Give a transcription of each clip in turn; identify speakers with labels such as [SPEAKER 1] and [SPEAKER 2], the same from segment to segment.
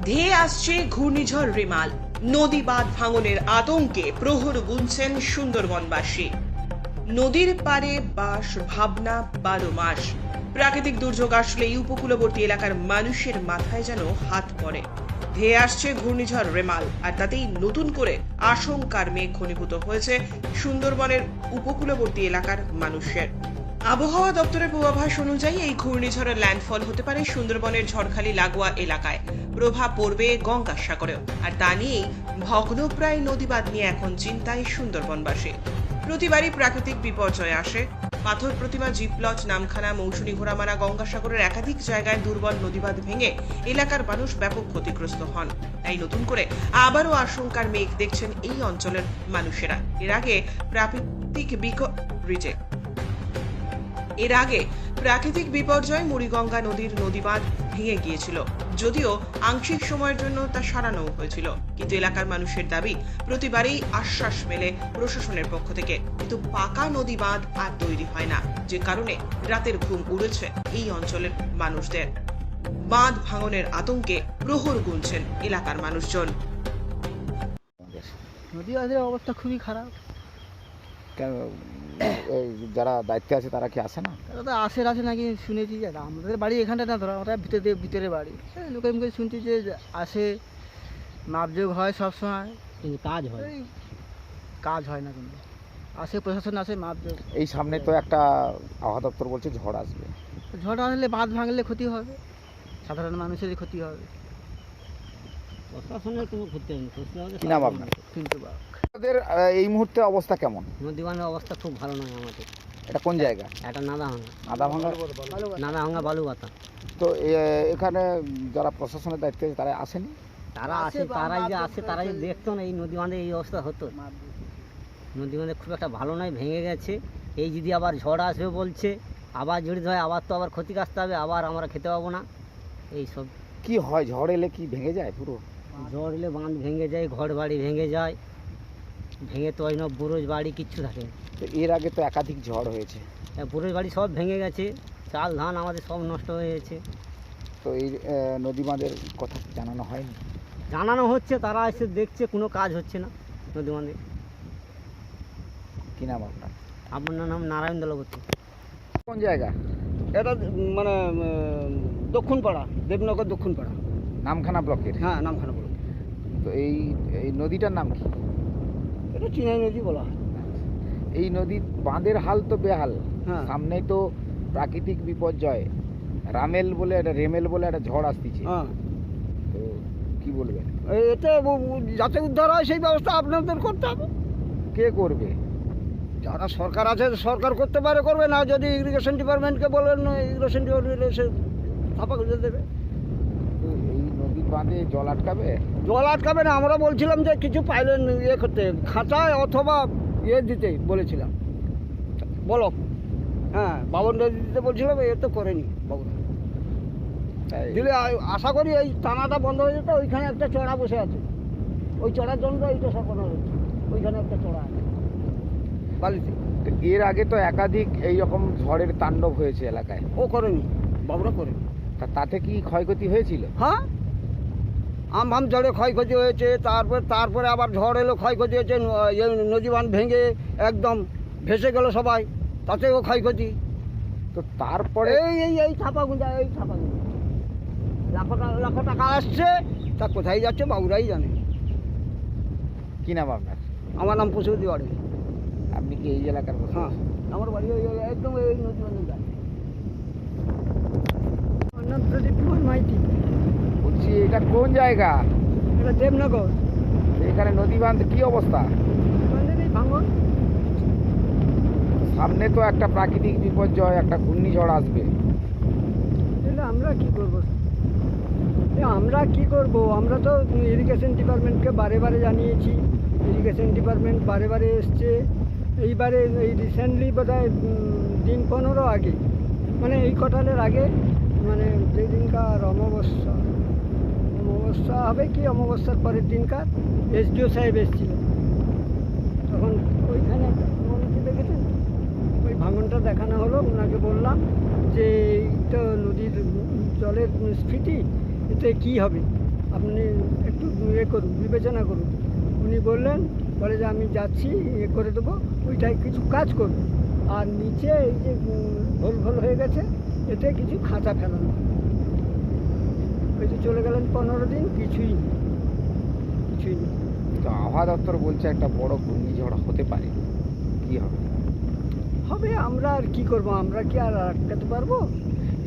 [SPEAKER 1] ধেয়ে আসছে ঘূর্ণিঝড় রেমাল। নদী বাঁধ ভাঙনের আতঙ্কে প্রহর গুনছেন সুন্দরবনবাসী। নদীর পাড়ে বাস ভাবনা 12 মাস। প্রাকৃতিক দুর্যোগ আসলে এই উপকূলবর্তী এলাকার মানুষের মাথায় যেন হাত পড়ে। ধেয়ে আসছে ঘূর্ণিঝড় রেমাল, আর তাতেই নতুন করে আশঙ্কার মেঘ ঘনীভূত হয়েছে সুন্দরবনের উপকূলবর্তী এলাকার মানুষের। আবহাওয়া দপ্তরের পূর্বাভাস অনুযায়ী এই ঘূর্ণিঝড়ের ল্যান্ডফল হতে পারে সুন্দরবনের ঝড়খালি লাগোয়া এলাকায়। প্রভাব পড়বে গঙ্গাসাগরেও, আর তা নিয়েই ভগ্নপ্রায় নদীবাঁধ নিয়ে এখন চিন্তায় সুন্দরবনবাসী। প্রতিবারই প্রাকৃতিক বিপর্যয় আসে। পাথর প্রতিমা, জিপলজ, নামখানা, মৌসুমী, ঘোড়ামারা, গঙ্গাসাগরের একাধিক জায়গায় দুর্বল নদীবাঁধ ভেঙে এলাকার মানুষ ব্যাপক ক্ষতিগ্রস্ত হন। তাই নতুন করে আবারও আশঙ্কার মেঘ দেখছেন এই অঞ্চলের মানুষেরা। এর আগে প্রাকৃতিক বিপর্যয় মুড়িগঙ্গা নদীর নদীবাঁধ ভেঙে গিয়েছিল, যদিও আংশিক সময়ের জন্য তা সরানো হয়েছিল। কিন্তু এলাকার মানুষের দাবি, প্রতিবারই আশ্বাস মেলে প্রশাসনের পক্ষ থেকে, কিন্তু পাকা নদী বাঁধ আর তৈরি হয় না, যে কারণে রাতের ঘুম উড়েছে এই অঞ্চলের মানুষদের। বাঁধ ভাঙনের আতঙ্কে প্রহর গুনছেন এলাকার মানুষজন।
[SPEAKER 2] নদী বাঁধের অবস্থা খুবই খারাপ।
[SPEAKER 3] কেন যারা দায়িত্বে আছে তারা কি আসে না?
[SPEAKER 2] তারা তো আসে নাকি শুনেছি, যে আমাদের বাড়ি এখানটা না, ধরো আমরা ভিতরে বাড়ি, লোকের মুখে শুনছি যে আসে, মাপযোগ হয় সবসময়, কিন্তু কাজ হয় না। কিন্তু আসে, প্রশাসন আসে, মাপযোগ।
[SPEAKER 3] এই সামনে তো একটা আবহাওয়া দপ্তর বলছে ঝড় আসবে।
[SPEAKER 2] ঝড় আসলে বাঁধ ভাঙলে ক্ষতি হবে, সাধারণ মানুষেরই ক্ষতি হবে, প্রশাসনের কোনো ক্ষতি হবে না।
[SPEAKER 3] কি নাম আপনার?
[SPEAKER 2] কিন্তু
[SPEAKER 3] আপনাদের এই মুহূর্তে অবস্থা কেমন?
[SPEAKER 2] নদী বাঁধের অবস্থা খুব ভালো নয় আমাদের।
[SPEAKER 3] এটা কোন জায়গা?
[SPEAKER 2] এটা নাদাভাঙা বালুবাতা।
[SPEAKER 3] তো এখানে যারা প্রশাসনের দায়িত্বে আছে তারা আসেনি?
[SPEAKER 2] তারা আসে, তারাই দেখতো না এই নদী বাঁধে এই অবস্থা হতো। নদী বাঁধে খুব একটা ভালো নয়, ভেঙে গেছে। এই যদি আবার ঝড় আসবে বলছে, আবার জড়িত হয়, আবার তো আবার ক্ষতিগ্রস্ত হবে, আবার আমরা খেতে পাবো না। এইসব
[SPEAKER 3] কি হয়, ঝড় এলে কি ভেঙে যায়? পুরো
[SPEAKER 2] ঝড় এলে বাঁধ ভেঙে যায়, ঘর বাড়ি ভেঙে যায়, ভেঙে তো হয় না, বুরুজ বাড়ি কিচ্ছু থাকে না।
[SPEAKER 3] তো এর আগে তো একাধিক ঝড় হয়েছে,
[SPEAKER 2] বুরুজ বাড়ি সব ভেঙে গেছে, চাল ধান আমাদের সব নষ্ট হয়ে গেছে।
[SPEAKER 3] তো এই নদী বাঁধের কথা জানানো হয়নি?
[SPEAKER 2] জানানো হচ্ছে, তারা এসে দেখছে, কোনো কাজ হচ্ছে না নদী বাঁধে।
[SPEAKER 3] কি নাম আপনার?
[SPEAKER 2] আপনার নাম নারায়ণ দলপতি।
[SPEAKER 3] কোন জায়গা
[SPEAKER 2] এটা? মানে দক্ষিণ পাড়া, দেবনগর দক্ষিণ পাড়া,
[SPEAKER 3] নামখানা ব্লকের।
[SPEAKER 2] হ্যাঁ, নামখানা ব্লক।
[SPEAKER 3] তো এই নদীটার নাম কি?
[SPEAKER 2] এটা চিনাই নদী বলা হয়।
[SPEAKER 3] এই নদীর বাঁধের হাল তো বেহাল।
[SPEAKER 2] হ্যাঁ।
[SPEAKER 3] সামনে তো প্রাকৃতিক বিপর্যয়, রেমেল বলে একটা ঝড় আসতেছে।
[SPEAKER 2] হ্যাঁ,
[SPEAKER 3] তো কি বলবেন?
[SPEAKER 2] এতে যাতে উদ্ধার হয় সেই ব্যবস্থা আপনাদের করতে হবে।
[SPEAKER 3] কে করবে?
[SPEAKER 2] যারা সরকার আছে, সরকার করতে পারে, করবে না। যদি ইরিগেশন ডিপার্টমেন্টকে বলেন, ইরিগেশন ডিপার্টমেন্ট এসে ছাপা করে দেবে।
[SPEAKER 3] তো এই নদীর বাঁধে জল আটকাবে
[SPEAKER 2] না। আমরা বলছিলাম যে কিছু পাইলেন করতে, খাঁচায় অথবা দিতে বলেছিলাম, বলো। হ্যাঁ, বাবনটা দিতে বলছিলাম, এ তো করেনি বাবুরা। দিলে আশা করি এই টানাটা বন্ধ হয়ে যেত। ওইখানে একটা চড়া বসে আছে, ওই চড়ার জন্য এইটা সরকার হচ্ছে। ওইখানে একটা চড়া আছে বালিতে।
[SPEAKER 3] এর আগে তো একাধিক এইরকম ঝড়ের তাণ্ডব হয়েছে এলাকায়।
[SPEAKER 2] ও করেনি, বাবুরা করেনি।
[SPEAKER 3] তাতে কি ক্ষয়ক্ষতি হয়েছিল?
[SPEAKER 2] হ্যাঁ, আম ঝড়ে ক্ষয়ক্ষতি হয়েছে। তারপরে আবার ঝড় এলো, ক্ষয়ক্ষতি হয়েছে। নদী বাঁধ ভেঙে একদম ভেসে গেল সবাই, তাতেও ক্ষয়ক্ষতি।
[SPEAKER 3] তো তারপরে
[SPEAKER 2] এই ছাপাগুঁজা, লাখো টাকা আসছে, তা কোথায় যাচ্ছে বাবুরাই জানে।
[SPEAKER 3] কি নাম আপনার?
[SPEAKER 2] আমার নাম পশুপতি বাড়ি।
[SPEAKER 3] আপনি কি এই এলাকার?
[SPEAKER 2] হ্যাঁ, আমার বাড়ি একদম এই নদী বাঁধের গায়ে। আমার নাম প্রদীপ কুমার মাইতি।
[SPEAKER 3] বলছি, এটা কোন জায়গা?
[SPEAKER 2] এটা দেবনগর।
[SPEAKER 3] এখানে নদী বাঁধ কি অবস্থা?
[SPEAKER 2] ভাঙন।
[SPEAKER 3] সামনে তো একটা প্রাকৃতিক বিপর্যয়, একটা ঘূর্ণিঝড় আসবে।
[SPEAKER 2] আমরা কি করব? আমরা তো ইরিগেশন ডিপার্টমেন্টকে বারে জানিয়েছি। ইরিগেশন ডিপার্টমেন্ট বারে এসছে। এইবারে এই রিসেন্টলি বোধহয় দিন 15 আগে, মানে এই কটালের আগে, মানে যেদিনকার অমাবস্যা হবে কি অমাবস্যার পরের দিনকার এসডিও সাহেব এসেছিল। তখন ওইখানে দেখেছেন, ওই ভাঙনটা দেখানো হলো। ওনাকে বললাম যে এই তো নদীর জলের স্ফীতি, এতে কী হবে। আপনি একটু করুন, বিবেচনা করুন। উনি বললেন, বলে যে আমি যাচ্ছি, করে দেবো, ওইটাই কিছু কাজ করবো। আর নিচে এই যে ভোল হয়ে গেছে, এতে কিছু খাঁচা ফেলানো। ওই যে চলে গেলেন 15 দিন, কিছুই নেই।
[SPEAKER 3] তো আবহাওয়া দপ্তর বলছে একটা বড় ঘূর্ণিঝড় হতে পারে, কি হবে?
[SPEAKER 2] হবে, আমরা আর কি করব? আমরা কি আর আটকাতে পারবো?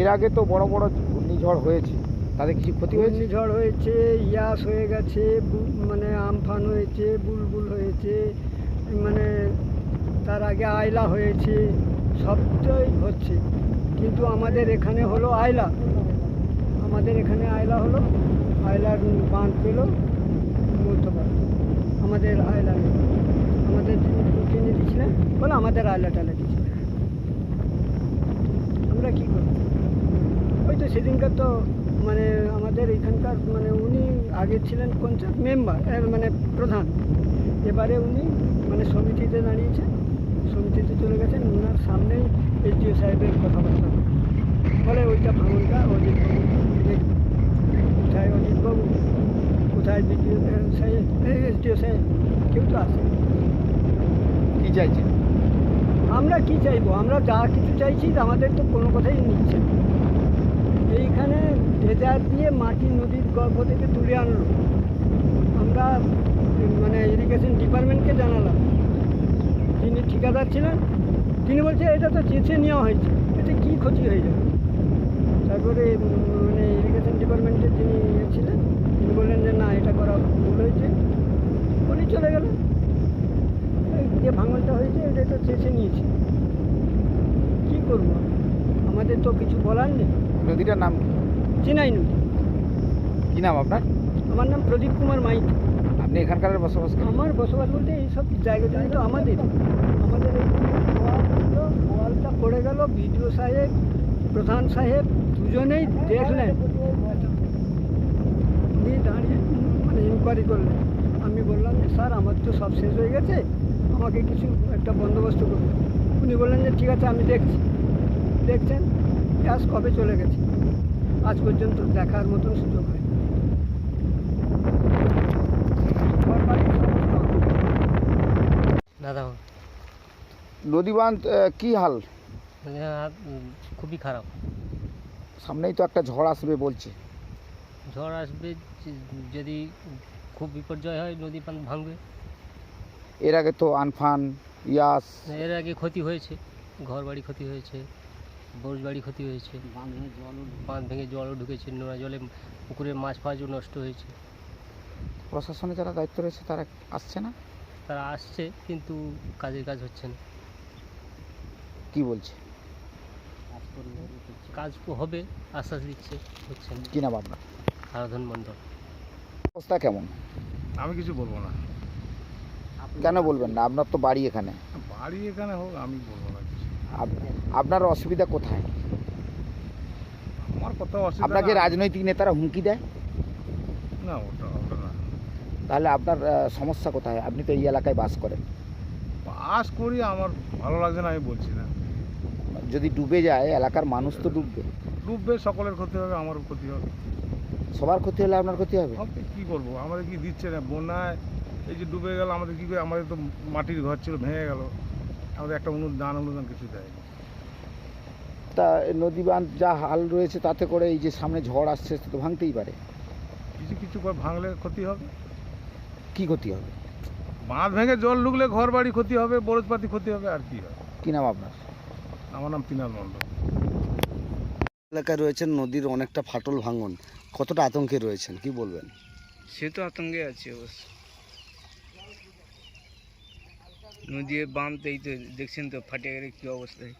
[SPEAKER 3] এর আগে তো বড় বড় ঘূর্ণিঝড় হয়েছে, তাদের কিছু ক্ষতি হয়েছে?
[SPEAKER 2] ঘূর্ণিঝড় হয়েছে, ইয়াস হয়ে গেছে, মানে আমফান হয়েছে, বুলবুল হয়েছে, মানে তার আগে আয়লা হয়েছে, সবটাই হচ্ছে। কিন্তু আমাদের এখানে হলো আয়লা, হলো আয়লার বাঁধ পেল মধ্যপাড়া। আমাদের আয়লা নেই, আমাদের কিনে দিচ্ছিলেন বলে আমাদের আয়লা টালা দিচ্ছিলেন। আমরা কী করব? ওই তো সেদিনকার তো মানে আমাদের এখানকার মানে উনি আগে ছিলেন পঞ্চায়েত মেম্বার, মানে প্রধান। এবারে উনি মানে সমিতিতে দাঁড়িয়েছেন, সমিতিতে চলে গেছেন। ওনার সামনেই এসডিও সাহেবের কথাবার্তা বলে ওইটা ভাঙনটা অজিতবাবু দেখবে। কোথায় অজিতবাবু, কোথায় বিডিও সাহেব, এসডিও সাহেব, কেউ তো আসে।
[SPEAKER 3] কি চাইছে?
[SPEAKER 2] আমরা কি চাইবো? আমরা যা কিছু চাইছি আমাদের তো কোনো কথাই নিচ্ছে না। এইখানে ডেজার দিয়ে মাটি নদীর গর্ভ থেকে তুলে আনলো। আমরা মানে ইরিগেশন ডিপার্টমেন্টকে জানালাম, যিনি ঠিকাদার ছিলেন তিনি বলছে এটা তো চেঁচে নেওয়া হয়েছে, এতে কী ক্ষতি হয়ে যাবে। তারপরে মানে ইরিগেশন ডিপার্টমেন্টের যিনি ছিলেন তিনি বললেন যে না, এটা করা ভুল হয়েছে, উনি চলে গেলেন। এই যে ভাঙনটা হয়েছে এটা তো চেঁচে নিয়েছে, কী করবো? আমাদের তো কিছু বলার নেই।
[SPEAKER 3] নদীটার নাম কি?
[SPEAKER 2] চেনাই নদী।
[SPEAKER 3] কি নাম আপনার?
[SPEAKER 2] আমার নাম প্রদীপ কুমার মাইতি।
[SPEAKER 3] আপনি এখানকার বসবাস করেন?
[SPEAKER 2] আমার বসবাস বলতে এইসব জায়গাগুলি তো আমাদের ওয়ালটা পড়ে গেল। বিডিও সাহেব, প্রধান সাহেব দুজনেই দেখলেন, উনি দাঁড়িয়ে মানে ইনকোয়ারি করলেন। আমি বললাম যে স্যার আমার তো সব শেষ হয়ে গেছে, আমাকে কিছু একটা বন্দোবস্ত করুন। উনি বললেন যে ঠিক আছে আমি দেখছি। দেখছেন আজ কবে চলে গেছে, আজ পর্যন্ত দেখার মতন সুযোগ হয়।
[SPEAKER 4] দাদা
[SPEAKER 3] নদী বাঁধ কি হাল?
[SPEAKER 4] খুবই খারাপ।
[SPEAKER 3] সামনেই তো একটা ঝড় আসবে বলছে।
[SPEAKER 4] ঝড় আসবে, যদি খুব বিপর্যয় হয় নদী বাঁধ ভাঙবে।
[SPEAKER 3] এর আগে তো আমফান, ইয়াস,
[SPEAKER 4] এর আগে ক্ষতি হয়েছে, ঘর বাড়ি ক্ষতি হয়েছে, বোস বাড়ি ক্ষতি হয়েছে, বাঁধ ভেঙে জলও ঢুকেছে, নোনা জলে পুকুরের মাছ ফাছও নষ্ট হয়েছে।
[SPEAKER 3] প্রশাসনে যারা দায়িত্ব রয়েছে তারা আসছে না?
[SPEAKER 4] তারা আসছে কিন্তু কাজের কাজ হচ্ছে না।
[SPEAKER 3] কি বলছে?
[SPEAKER 4] কাজ হবে আশ্বাস দিচ্ছে, হচ্ছে না।
[SPEAKER 3] কি নাম আপনার?
[SPEAKER 4] আরাধন মণ্ডল।
[SPEAKER 3] অবস্থা কেমন?
[SPEAKER 5] আমি কিছু বলবো না।
[SPEAKER 3] কেন বলবেন না? আপনার তো বাড়ি এখানে।
[SPEAKER 5] বাড়ি এখানে হোক, আমি বলবো না কিছু।
[SPEAKER 3] আপনার অসুবিধা কোথায়?
[SPEAKER 5] আমার কথা অসুবিধা
[SPEAKER 3] আপনাকে
[SPEAKER 5] না।
[SPEAKER 3] রাজনৈতিক নেতারা হুমকি দেয়?
[SPEAKER 5] না, ওটা না।
[SPEAKER 3] তাহলে আপনার সমস্যা কোথায়? আপনি তো এই এলাকায় বাস করেন।
[SPEAKER 5] বাস করি, আমার ভালো লাগছে না, আমি বলছি না।
[SPEAKER 3] যদি ডুবে যায় এলাকার মানুষ তো ডুববে।
[SPEAKER 5] ডুববে, সকলের ক্ষতি হবে, আমারও ক্ষতি হবে।
[SPEAKER 3] সবার ক্ষতি হলে আপনার ক্ষতি হবে।
[SPEAKER 5] আপনি কী করবো? আমাদের কি দিচ্ছে না? বন্যায় এই যে ডুবে গেল, আমাদের কী করে? আমাদের তো মাটির ঘর ছিল, ভেঙে গেল, আমাদের একটা অনুদান কিছু দেয়নি।
[SPEAKER 3] তা নদী বাঁধ যা হাল রয়েছে তাতে করে এই যে সামনে ঝড় আসছে সে তো ভাঙতেই পারে।
[SPEAKER 5] কিছু করে ভাঙলে ক্ষতি হবে।
[SPEAKER 3] কি ক্ষতি হবে?
[SPEAKER 5] বাঁধ ভেঙে জল ঢুকলে ঘর বাড়ি ক্ষতি হবে, বরজপাতি ক্ষতি হবে, আর কি হবে।
[SPEAKER 3] কি নাম আপনার?
[SPEAKER 5] আমার নাম তিনাল মণ্ডল।
[SPEAKER 6] এলাকায় রয়েছেন, নদীর অনেকটা ফাটল ভাঙন, কতটা আতঙ্কে রয়েছেন কি বলবেন?
[SPEAKER 7] সে তো আতঙ্কে আছে অবশ্য। নদী বাঁধ এই তো দেখছেন তো ফাটে গেলে কী অবস্থায়,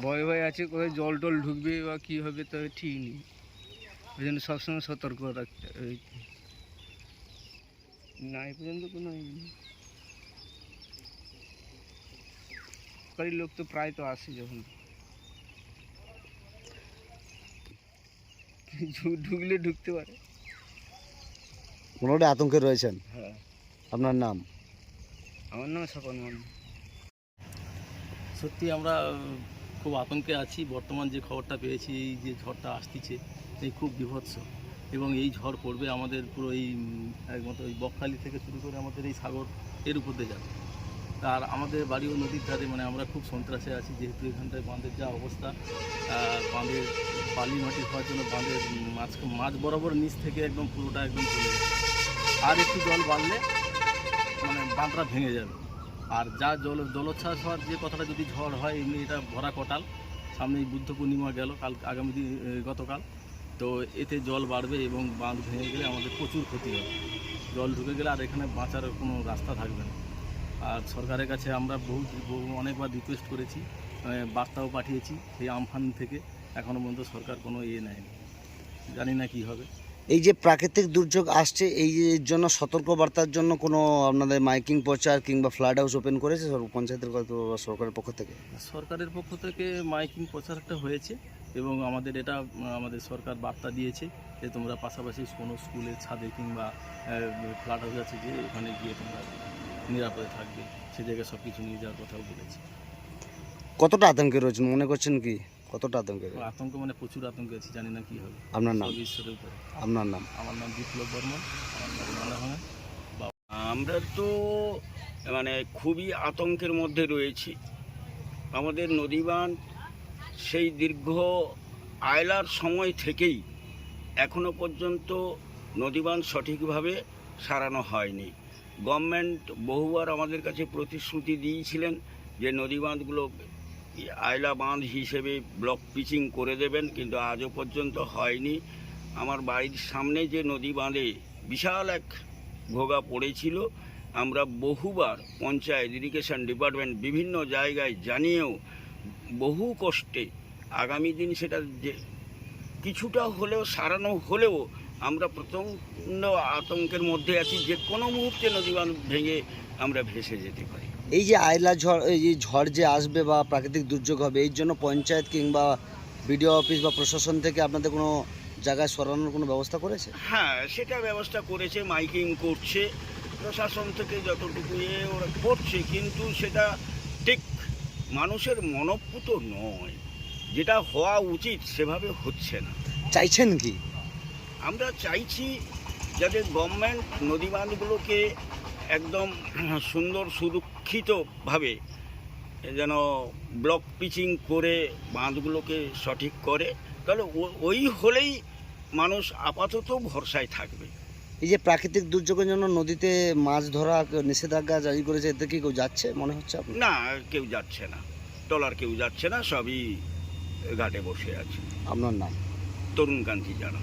[SPEAKER 7] ভয় আছে কোথায় জল টল ঢুকবে বা কী হবে তো ঠিক নেই। ওই জন্য সবসময় সতর্ক রাখতে হবে। না এই পর্যন্ত কোনো বাড়ির লোক তো প্রায় তো আসে, যখন ঢুকলে ঢুকতে পারে।
[SPEAKER 6] মোটামুটি আতঙ্কে রয়েছেন।
[SPEAKER 7] হ্যাঁ,
[SPEAKER 6] আপনার নাম?
[SPEAKER 7] আমার নাম স্বপন মণ্ডল।
[SPEAKER 8] সত্যি আমরা খুব আতঙ্কে আছি। বর্তমান যে খবরটা পেয়েছি, এই যে ঝড়টা আসতেছে, এই খুব বিভৎস। এবং এই ঝড় পড়বে আমাদের পুরো এই একমাত্র ওই বকখালি থেকে শুরু করে আমাদের এই সাগর এর উপর দিয়ে যাবে। আর আমাদের বাড়িও নদীর ধারে, মানে আমরা খুব সন্ত্রাসে আছি, যেহেতু এখানটায় বাঁধের যা অবস্থা, বাঁধের বালি মাটি হওয়ার জন্য বাঁধের মাঝ বরাবর নিচ থেকে একদম পুরোটা একদম চলে যাবে। আর একটু জল বাড়লে মানে বাঁধটা ভেঙে যাবে। আর যা জলোচ্ছ্বাস হওয়ার যে কথাটা, যদি ঝড় হয়, এমনি এটা ভরা কটাল, সামনে বুদ্ধ পূর্ণিমা গেল আগামী দিন, গতকাল, তো এতে জল বাড়বে এবং বাঁধ ভেঙে গেলে আমাদের প্রচুর ক্ষতি হবে। জল ঢুকে গেলে আর এখানে বাঁচার কোনো রাস্তা থাকবে না। আর সরকারের কাছে আমরা অনেকবার রিকোয়েস্ট করেছি, বার্তাও পাঠিয়েছি সেই আমফান থেকে, এখনও পর্যন্ত সরকার কোনো নেয়নি। জানি না কি হবে।
[SPEAKER 6] এই যে প্রাকৃতিক দুর্যোগ আসছে, এই জন্য সতর্কবার্তার জন্য কোনো আপনাদের মাইকিং প্রচার কিংবা ফ্লাড হাউস ওপেন করেছে পঞ্চায়েতের বা সরকারের পক্ষ থেকে?
[SPEAKER 8] সরকারের পক্ষ থেকে মাইকিং প্রচার একটা হয়েছে এবং আমাদের সরকার বার্তা দিয়েছে যে তোমরা পাশাপাশি কোনো স্কুলের ছাদে কিংবা ফ্ল্যাট হাউস আছে, যে ওখানে গিয়ে তোমরা নিরাপদে থাকবে, সে জায়গায় সব কিছু নিয়ে যাওয়ার কথাও বলেছে।
[SPEAKER 6] কতটা আতঙ্কে রয়েছেন মনে করছেন কি? কতটা আতঙ্কে?
[SPEAKER 8] আতঙ্ক মানে প্রচুর আতঙ্কে আছি, জানি না কি হবে।
[SPEAKER 6] আপনার নাম?
[SPEAKER 8] সব ঈশ্বরের উপরে।
[SPEAKER 6] আপনার নাম?
[SPEAKER 8] আমার নাম বিপ্লব বর্মন।
[SPEAKER 9] আমরা তো মানে খুবই আতঙ্কের মধ্যে রয়েছি। আমাদের নদীবাঁধ সেই দীর্ঘ আয়লার সময় থেকেই এখনো পর্যন্ত নদীবাঁধ সঠিকভাবে সারানো হয়নি। গভর্নমেন্ট বহুবার আমাদের কাছে প্রতিশ্রুতি দিয়েছিলেন যে নদীবাঁধগুলো আয়লা বাঁধ হিসেবে ব্লক পিচিং করে দেবেন, কিন্তু আজও পর্যন্ত হয়নি। আমার বাড়ির সামনে যে নদী বাঁধে বিশাল এক ভোগা পড়েছিল, আমরা বহুবার পঞ্চায়েত, ইরিগেশন ডিপার্টমেন্ট বিভিন্ন জায়গায় জানিয়েও বহু কষ্টে আগামী দিন সেটা যে কিছুটা হলেও সারানো হলেও আমরা প্রচণ্ড আতঙ্কের মধ্যে আছি, যে কোনো মুহূর্তে নদীবাঁধ ভেঙে আমরা ভেসে যেতে পারি।
[SPEAKER 6] এই যে আয়লা ঝড়, এই যে ঝড় যে আসবে বা প্রাকৃতিক দুর্যোগ হবে, এই জন্য পঞ্চায়েত কিংবা বিডিও অফিস বা প্রশাসন থেকে আপনাদের কোনো জায়গায় সরানোর কোনো ব্যবস্থা করেছে?
[SPEAKER 9] হ্যাঁ, সেটা ব্যবস্থা করেছে, মাইকিং করছে প্রশাসন থেকে, যতটুকু ওরা করছে, কিন্তু সেটা ঠিক মানুষের মনঃপুত নয়। যেটা হওয়া উচিত সেভাবে হচ্ছে না।
[SPEAKER 6] চাইছেন কি?
[SPEAKER 9] আমরা চাইছি যাতে গভর্নমেন্ট নদীবাঁধগুলোকে একদম সুন্দর সুরক্ষিতভাবে যেন ব্লক পিচিং করে বাঁধগুলোকে সঠিক করে, তাহলে ওই হলেই মানুষ আপাতত ভরসায় থাকবে।
[SPEAKER 6] এই যে প্রাকৃতিক দুর্যোগের জন্য নদীতে মাছ ধরা নিষেধাজ্ঞা জারি করেছে, এতে কি কেউ যাচ্ছে মনে হচ্ছে আপনার?
[SPEAKER 9] না, কেউ যাচ্ছে না, ট্রলার কেউ যাচ্ছে না, সবই ঘাটে বসে আছে।
[SPEAKER 6] আপনার নাম?
[SPEAKER 9] তরুণকান্তি জানা।